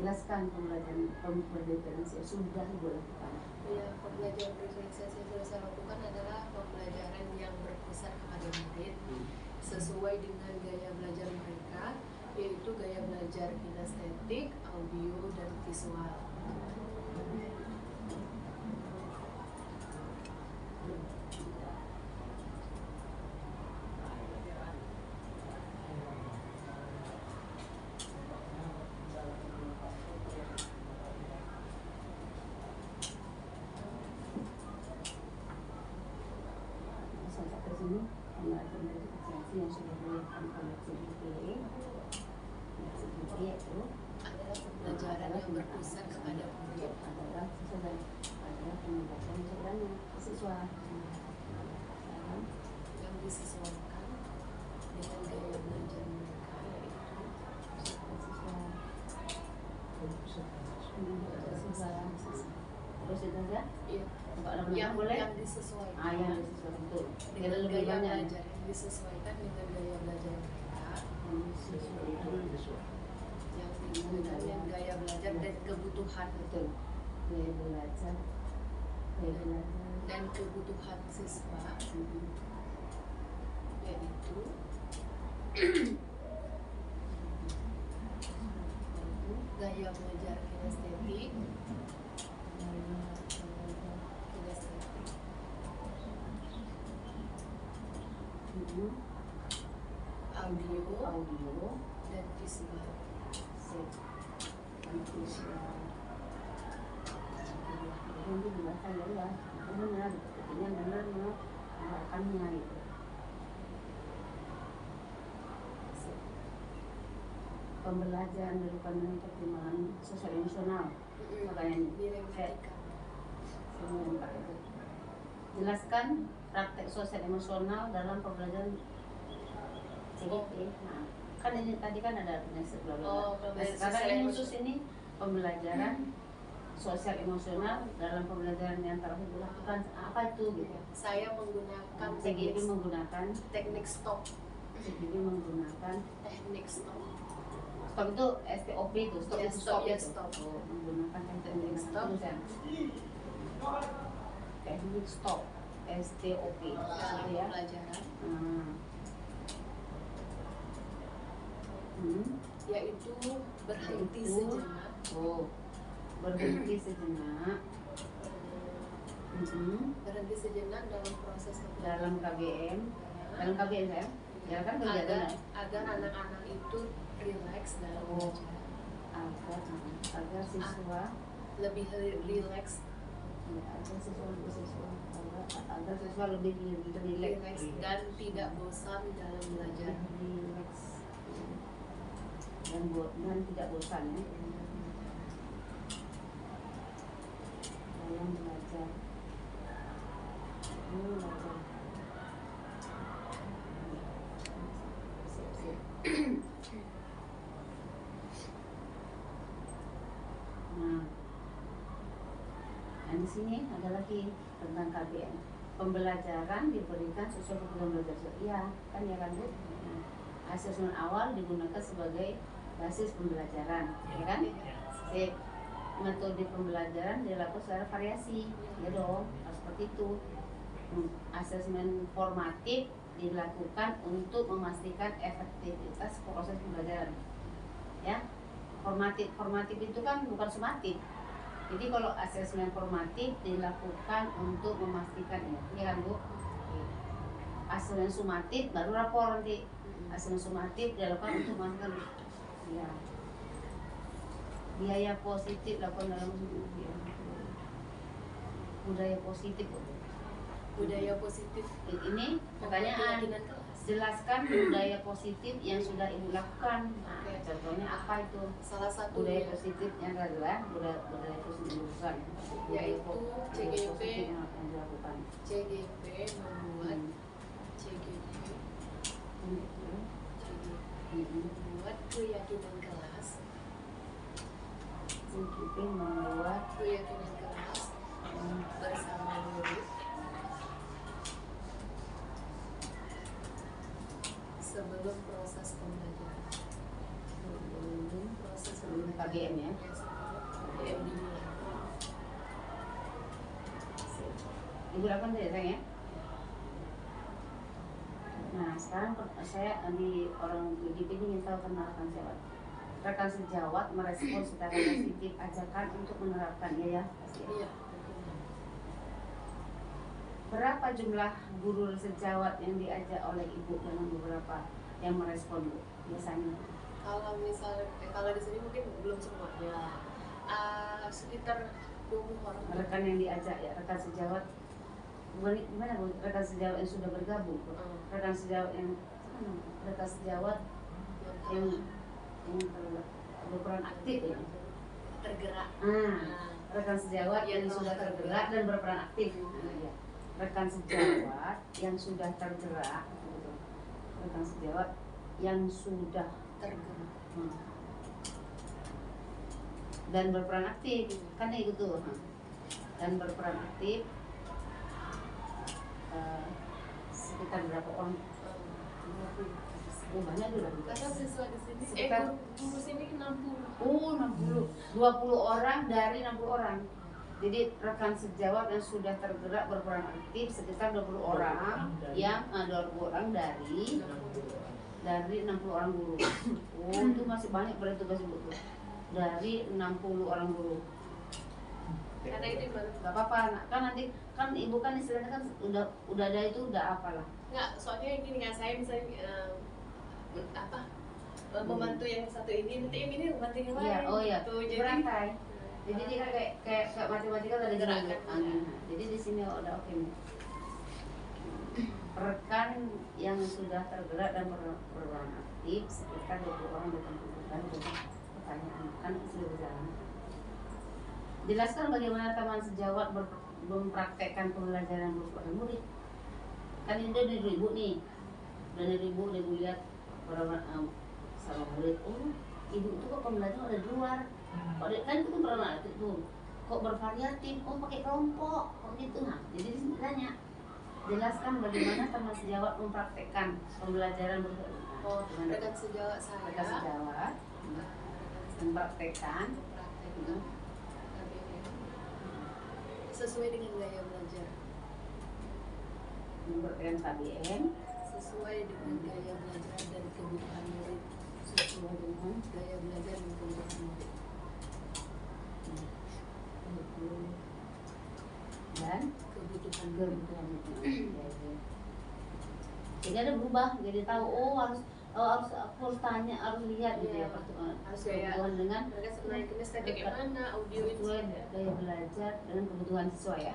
jelaskan pembelajaran terdiferensiasi sudah Ibu lakukan. Ya, pembelajaran diferensiasi yang sudah saya lakukan adalah pembelajaran yang berpusat kepada murid sesuai dengan gaya belajar mereka, yaitu gaya belajar kinestetik, audio, dan visual. Ini pembelajaran terdiferensiasi yang sudah dilakukan oleh CBP itu Adalah pembelajaran yang berpusat kepada murid. adalah pembelajaran sebenarnya siswa Yang disesuaikan dengan gaya belajar mereka, yaitu siswa terus itu aja iya, yang boleh yang disesuaikan yang disesuaikan itu dengan lebih gaya banyak belajar, yang disesuaikan dengan gaya belajar mereka, yang dengan gaya belajar dan kebutuhan betul gaya belajar dan kebutuhan siswa, yaitu gaya belajar kinestetik, audio, dan visual. Nanti dibaca ya, benar, ini benar mengarahkannya gitu. Pembelajaran dari pandangan pertimbangan sosial emosional, makanya jelaskan praktek sosial emosional dalam pembelajaran CGP. Nah, kan ini tadi kan ada sebelah sekarang ini khusus ini pembelajaran sosial emosional dalam pembelajaran yang telah dilakukan apa itu gitu. Saya menggunakan CGP menggunakan teknik stop. CGP menggunakan Teknik stop. Stop itu STOP itu, stop Ya, itu stop, ya, itu. stop. Oh, menggunakan teknik stop. Teknik stop STOP Dalam ya. pembelajaran, Yaitu berhenti sejenak Oh, berhenti sejenak. Berhenti sejenak dalam proses Dalam KBM, dalam KBM saya, ya kan kegiatan agar anak-anak itu rileks dalam belajar. Agar siswa lebih rileks, agar siswa lebih rileks dan tidak bosan dalam belajar. Dan tidak bosan ya dalam belajar. Nah, di sini ada lagi tentang KBM. Pembelajaran diberikan sesuai kebutuhan belajar. Iya, kan ya kan Bu? Nah, asesmen awal digunakan sebagai basis pembelajaran, ya kan? Sip. Metode pembelajaran dilakukan secara variasi, ya dong, harus seperti itu. Asesmen formatif dilakukan untuk memastikan efektivitas proses pembelajaran. Ya, formatif itu kan bukan sumatif. Jadi kalau asesmen formatif dilakukan untuk memastikan ya kan Bu? Asesmen sumatif baru rapor nanti. Asesmen sumatif dilakukan untuk memastikan ya. Biaya positif lakukan dalam budaya positif. Budaya positif Ini pertanyaan, jelaskan budaya positif yang sudah Ibu lakukan. Nah, contohnya apa itu? Salah satu budaya positifnya adalah budaya positif dilakukan, yaitu CGP yang dilakukan. CGP membuat membuat keyakinan kelas. CGP membuat keyakinan kelas bersama murid sebelum proses pembelajaran. Sebelum KBM ya. KBM dimulai. Ibu lakukan tidak sayang ya? Nah sekarang saya di orang BGP ini ingin tahu tentang rekan sejawat. Rekan sejawat merespon secara positif ajakan untuk menerapkannya ya? Iya. Berapa jumlah guru sejawat yang diajak oleh Ibu dengan beberapa yang merespon Bu biasanya? Kalau misalnya kalau di sini mungkin belum semuanya, sekitar 20 orang. Rekan yang diajak ya, rekan sejawat gimana Bu? Rekan sejawat yang sudah bergabung Bu? Rekan sejawat yang berperan aktif ya? Tergerak. Rekan sejawat yang sudah tergerak dan berperan aktif. Rekan sejawat yang sudah tergerak, rekan sejawat yang sudah tergerak dan berperan aktif, kan itu tuh, dan berperan aktif sekitar berapa orang? Banyak dulu. Karena siswa di sini, sekitar guru sini 60. 60, 20 orang dari 60 orang. Jadi rekan sejawat yang sudah tergerak berperan aktif sekitar 20 orang yang 20 orang dari 60 orang guru. Oh, itu masih banyak berarti tugas Ibu tuh. Dari 60 orang guru. Karena itu Gak apa-apa, kan nanti kan Ibu kan istilahnya kan udah ada itu udah apalah. Enggak, soalnya ini dengan saya misalnya membantu yang satu ini, nanti yang ini membantu yang lain. Iya, oh iya. Gitu. Berantai. Jadi dia kayak matematika tadi gerakan. Jadi di sini udah oke nih. Rekan yang sudah tergerak dan berperan aktif sekitar 20 orang ditentukan pertanyaan kan sudah berjalan. Jelaskan bagaimana teman sejawat mempraktekkan pembelajaran kepada murid. Kan ini udah dari Ibu nih, dari Ibu lihat sama murid. Oh, Ibu itu kok pembelajaran ada di luar. Kan itu pernah itu kok bervariatif, oh pakai kelompok, kok gitu. Nah, jadi di sini tanya, jelaskan bagaimana teman sejawat mempraktekkan pembelajaran rekan sejawat saya. Rekan sejawat mempraktekkan sesuai dengan gaya belajar. Mempraktekkan KBM sesuai dengan gaya belajar dan kebutuhan murid. sesuai dengan gaya belajar dan kebutuhan murid. jadi ada berubah, jadi tahu aku harus tanya, harus lihat gitu ya, harus kayak kebutuhan dengan mereka sebenarnya kinestetik gimana, audio itu sesuai gaya belajar dengan kebutuhan siswa ya.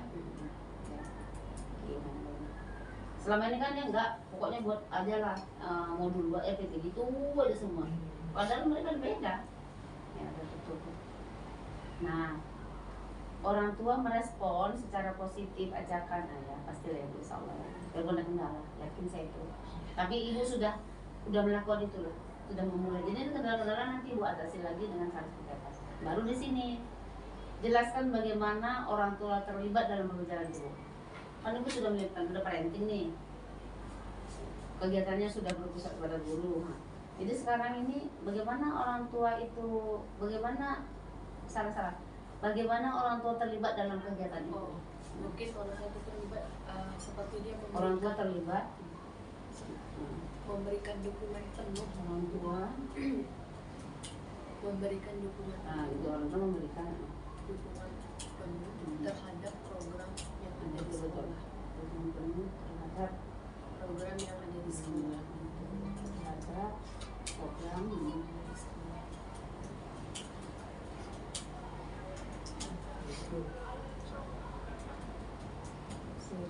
Selama ini kan ya enggak, pokoknya buat aja lah modul buat FPT gitu aja semua. Padahal mereka beda. Ya, betul. Nah, orang tua merespon secara positif ajakan ya pasti lah insya Allah ya. Berbeda kendala, yakin saya itu. Tapi ibu sudah melakukan itu loh, sudah memulai. Jadi kendala-kendala nanti ibu atasi lagi dengan cara seperti apa. Baru di sini jelaskan bagaimana orang tua terlibat dalam pembelajaran itu. Kan ibu sudah melihatkan, sudah parenting nih, kegiatannya sudah berpusat pada guru. Jadi sekarang ini bagaimana orang tua itu, bagaimana orang tua terlibat dalam kegiatan itu? Mungkin orang tua terlibat seperti dia orang tua terlibat memberikan dukungan penuh, orang tua memberikan dukungan itu orang tua memberikan dukungan penuh terhadap program yang ada di sekolah, dukungan penuh terhadap program yang ada di sekolah, terhadap program yang ada di sekolah.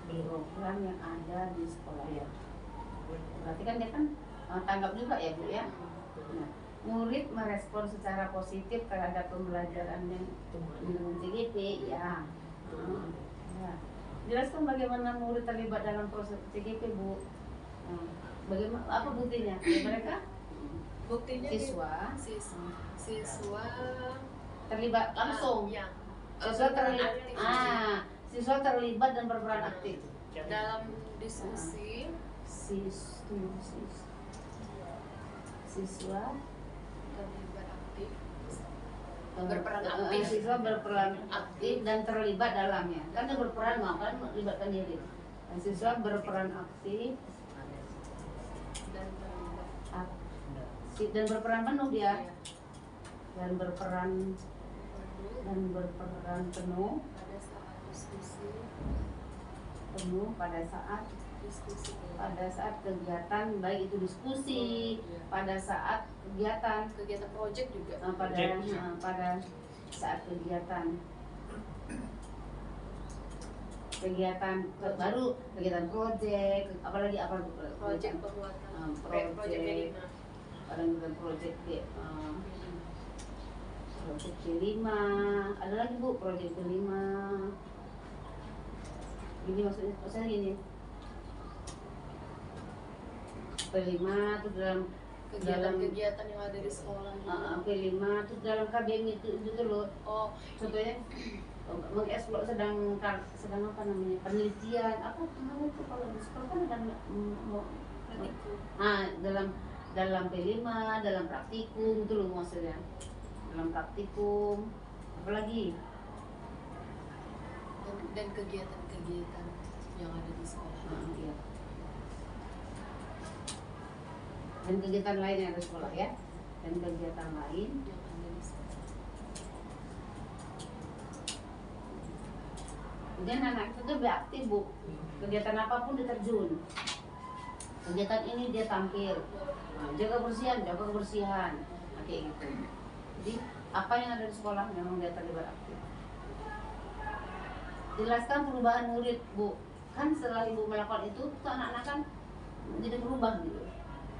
Program yang ada di sekolah ya. Berarti kan dia kan tanggap juga ya Bu ya. Nah, murid merespon secara positif terhadap pembelajarannya dengan CGP ya. Ya. Jelaskan bagaimana murid terlibat dalam proses CGP Bu. Bagaimana apa buktinya? Mereka buktinya siswa terlibat langsung. Ya. Siswa terlibat dan berperan aktif dalam diskusi. Siswa terlibat aktif, berperan aktif. Siswa berperan aktif dan terlibat dalamnya. Kan dia berperan, kan melibatkan diri. Dan siswa berperan aktif dan berperan penuh dia. Dan berperan penuh pada saat kegiatan, baik itu diskusi, pada saat kegiatan project juga, pada saat kegiatan baru kegiatan project, apalagi project pembuatan project P5, ada lagi Bu project P5. Ini maksudnya gini, P5 itu dalam kegiatan yang ada di sekolah. P5 itu dalam KBM itu loh. Contohnya mengeksplor sedang apa namanya, penelitian apa namanya itu kalau di sekolah kan ada dalam P5 dalam praktikum itu loh maksudnya, dalam praktikum apalagi dan kegiatan yang ada di sekolah. Iya. Dan kegiatan lain yang ada di sekolah ya, dan kegiatan lain yang ada di sekolah. Kemudian anak itu tuh aktif Bu, kegiatan apapun dia terjun. Kegiatan ini dia tampil, jaga kebersihan, kayak gitu. Jadi apa yang ada di sekolah memang dia terlibat aktif. Jelaskan perubahan murid Bu, kan setelah Ibu melakukan itu anak-anak kan jadi berubah gitu,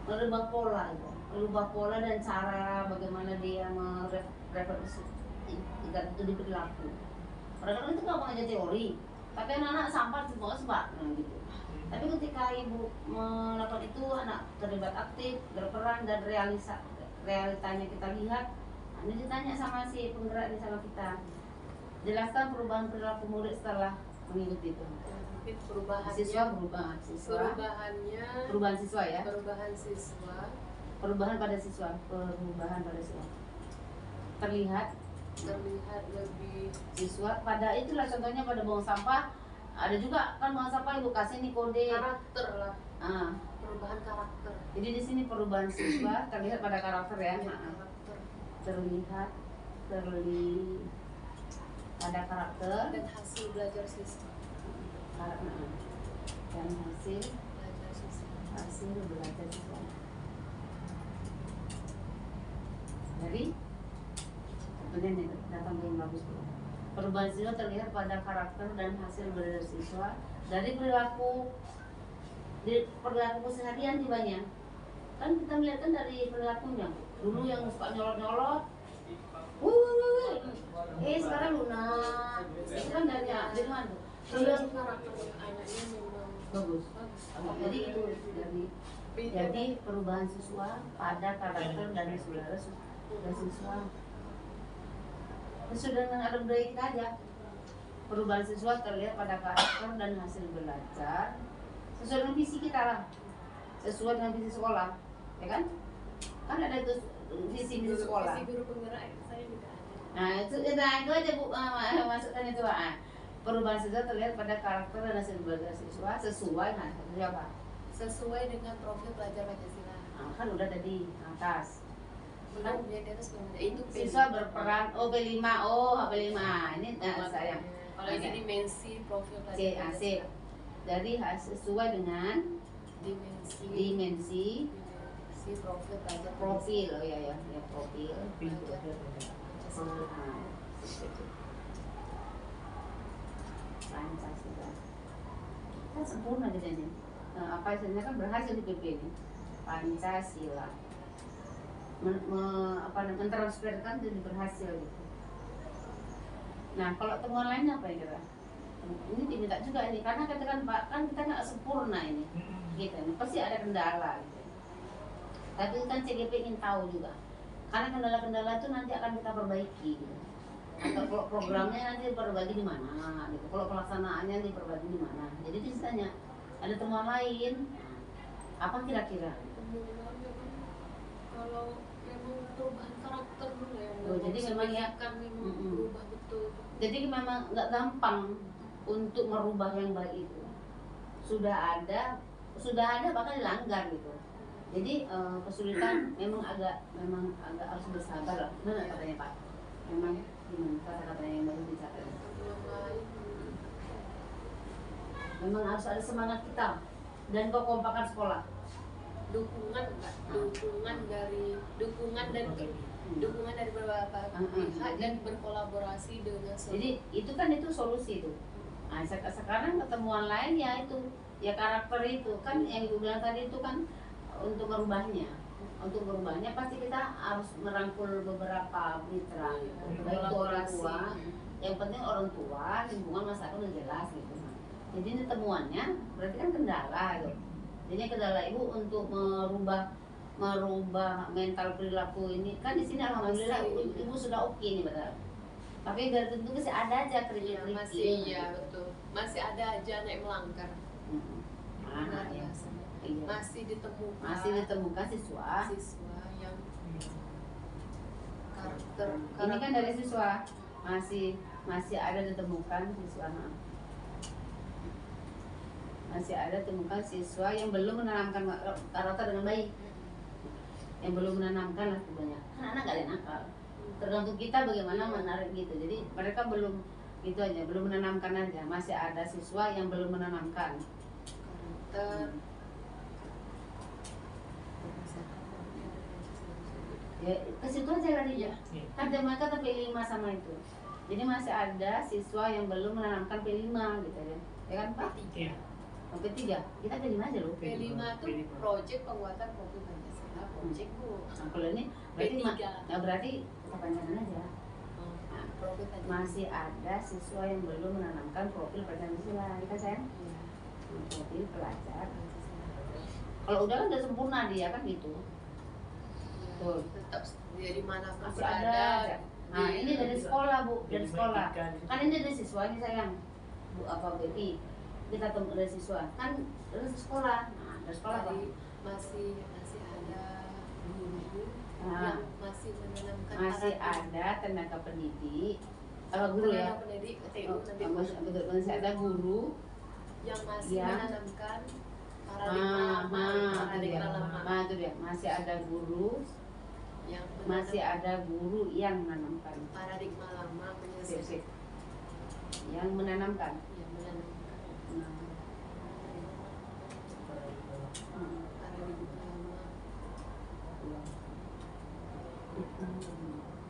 merubah pola dan cara bagaimana dia merefleksi itu di perilaku. Mereka kan itu nggak mengajar teori, tapi anak-anak sampah semua gitu. Tapi ketika Ibu melakukan itu, anak terlibat aktif, berperan dan realitanya kita lihat. Ini ditanya sama si penggerak ini sama kita. Jelaskan perubahan perilaku murid setelah mengikuti itu. Mungkin perubahan siswa. Perubahan pada siswa. Terlihat lebih siswa pada itulah contohnya pada buang sampah. Ada juga kan buang sampah Ibu kasih nih kode karakter lah. Perubahan karakter. Jadi di sini perubahan siswa terlihat pada karakter ya. Karakter. Terlihat pada karakter dan hasil belajar siswa. Dan hasil belajar siswa. hasil belajar siswa. Dari sebenarnya datang yang bagus dulu. Perubahan siswa terlihat pada karakter dan hasil belajar siswa dari perilaku keseharian banyak. Kan kita melihat kan dari perilakunya. Dulu yang suka nyolot-nyolot, sekarang lunak. Itu kan dari mana? Kalau karakter anaknya memang Bagus. Jadi itu jadi perubahan siswa pada karakter dan saudara siswa. Sudah ada budaya kita aja. Perubahan siswa terlihat pada karakter dan hasil belajar sesuai dengan visi kita lah, sesuai dengan visi sekolah, ya kan? Kan ada tuh visi sekolah. Visi guru penggerak saya juga ada. Nah itu aja Bu, masukkan itu perubahan siswa terlihat pada karakter dan hasil belajar siswa sesuai apa? Sesuai dengan profil pelajar Pancasila. Nah, kan udah tadi atas. Belum yang di atas belum ada. Itu Siswa berperan P5 ini saya. Kalau ini dimensi profil pelajar C dari sesuai dengan dimensi profil pelajar profil ya profil. Pancasila kan sempurna jadinya. Apa istilahnya kan berhasil di PP ini Pancasila mentransferkan jadi berhasil gitu. Nah kalau temuan lainnya apa ya kira? Ini diminta juga ini karena katakan Pak kan kita nggak sempurna ini, gitu. Pasti ada kendala gitu. Tapi kan CGP ingin tahu juga karena kendala-kendala itu nanti akan kita perbaiki. Gitu. Atau kalau programnya nanti diperbaiki di mana, gitu. Kalau pelaksanaannya diperbaiki di mana. Jadi ditanya ada temuan lain, apa kira-kira? Kalau memang perubahan karakter dulu ya. Jadi memang ya kan memang berubah betul. Jadi memang nggak gampang untuk merubah yang baik itu. Sudah ada bahkan dilanggar gitu. Jadi kesulitan memang agak harus bersabar lah. Benar katanya Pak. Memang kata-katanya yang baru dicatat. Memang harus ada semangat kita dan kekompakan sekolah. Dukungan dari beberapa pihak dan berkolaborasi dengan seluruh. Jadi itu solusi itu. Nah, sekarang ketemuan lain ya itu ya karakter itu kan yang ibu bilang tadi itu kan untuk merubahnya pasti kita harus merangkul beberapa mitra gitu. Baik itu orang tua, yang penting orang tua, lingkungan masyarakat udah jelas gitu. Jadi ini temuannya berarti kan kendala gitu. Jadi kendala ibu untuk merubah mental perilaku ini kan di sini alhamdulillah ibu sudah oke nih betul. Tapi dari tentu masih ada aja kerikil-kerikil. Masih ada aja anak yang melanggar. Iya. Masih ditemukan siswa yang karakter. Ini kan dari siswa masih ada ditemukan siswa. Masih ada temukan siswa yang belum menanamkan karakter dengan baik. Yang belum menanamkan lah pokoknya. Kan anak gak ada nakal. Tergantung kita bagaimana menarik gitu. Jadi mereka belum itu aja, belum menanamkan aja. Masih ada siswa yang belum menanamkan karakter. Ya ke situ aja tadi ya. Kan mereka tuh P5 sama itu. Jadi masih ada siswa yang belum menanamkan P5 gitu ya. Ya kan Pak? P3. Kita P5 aja loh. P5 itu proyek penguatan profil Pancasila. Proyek Bu. Nah, kalau ini berarti kita panjangin aja. Nah, masih ada siswa yang belum menanamkan profil Pancasila. Kita sayang. Profil pelajar. Kalau udah kan udah sempurna dia kan gitu. Tuh. Tetap dari mana masih ada. Nah ini dari sekolah Bu, dari sekolah. Kan ini dari siswa ini sayang. Bu apa Baby? Kita tunggu dari siswa. Kan dari sekolah. Nah dari sekolah apa? Masih ada guru yang masih menanamkan. Masih ada tenaga pendidik. Apa guru ya? Pendidik, masih ada guru yang masih menanamkan paradigma lama. Itu dia. Masih ada guru yang menanamkan paradigma lama penyelesaian yang menanamkan.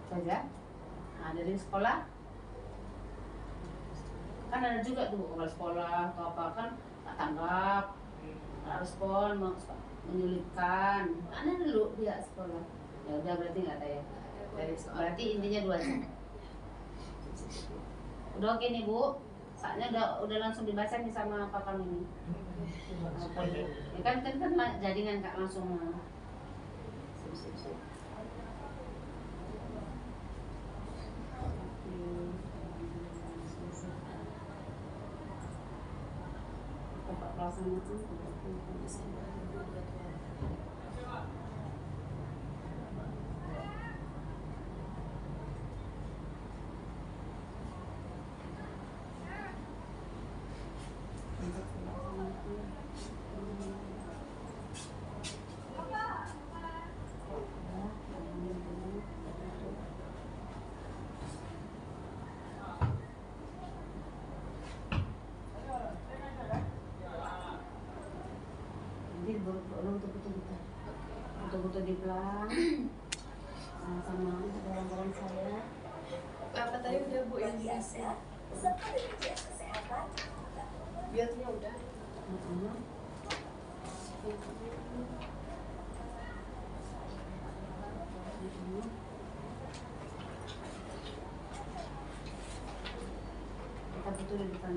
saja. Nah, dari sekolah kan ada juga tuh kepala sekolah atau apa kan tak tanggap, tak respon, menyulitkan. Mana dulu dia sekolah? Ya udah berarti nggak ada ya. Berarti intinya 2 jam. Udah oke nih Bu. Saatnya udah langsung dibaca nih sama papa ini. Ya kan jaringan Kak langsung. Sip. Pak pelaksana betul-betul di pelang sama barang-barang saya. Apa tadi udah Bu yang biasa? Biasanya udah. Kita betul di depan